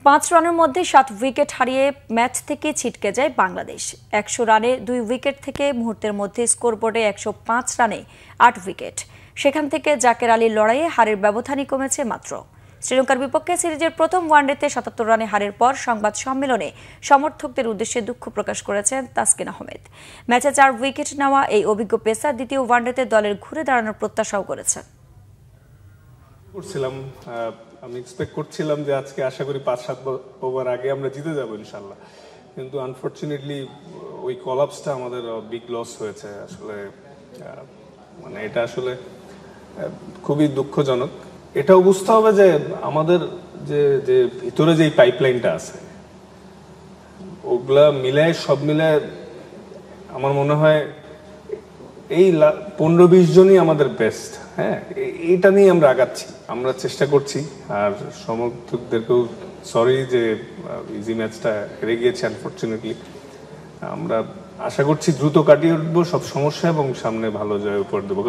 5 রানের মধ্যে 7 উইকেট হারিয়ে ম্যাচ থেকে ছিটকে যায় বাংলাদেশ। 100 রানে 2 উইকেট থেকে মুহূর্তের মধ্যে স্কোরবোর্ডে 105 রানে 8 উইকেট। সেখান থেকে জাকের আলীর লড়াইয়ে হারের ব্যবধানই কমেছে মাত্র। শ্রীলঙ্কার বিপক্ষে সিরিজের প্রথম ওয়ানডেতে 77 রানে হারের পর সংবাদ সম্মেলনে সমর্থকদের উদ্দেশ্যে দুঃখ প্রকাশ করেছেন তাসকিন আহমেদ। ম্যাচে 4 উইকেট নেওয়া এই অভিজ্ঞ পেসার দ্বিতীয় ওয়ানডেতে দলের ঘুরে দাঁড়ানোর প্রত্যাশাও করেছেন। আমি এক্সপেক্ট করছিলাম যে আজকে আশা করি 5-7 ওভার আগে আমরা জিতে যাব ইনশাল্লাহ, কিন্তু আনফরচুনেটলি ওই কলাপসটা আমাদের বিগ লস হয়েছে। আসলে মানে এটা আসলে খুবই দুঃখজনক। এটাও বুঝতে হবে যে আমাদের যে যে ভিতরে যে পাইপলাইনটা আছে ওগুলা মিলায় সব মিলায় আমার মনে হয় এই 15-20 জনই আমাদের বেস্ট। হ্যাঁ, এইটা নিয়ে আমরা আগাচ্ছি, আমরা চেষ্টা করছি। আর সমর্থকদেরকেও সরি যে ইজি ম্যাচটা হেরে গিয়েছে আনফরচুনেটলি। আমরা আশা করছি দ্রুত কাটিয়ে উঠবো সব সমস্যা এবং সামনে ভালো জয় উপহার দেবো।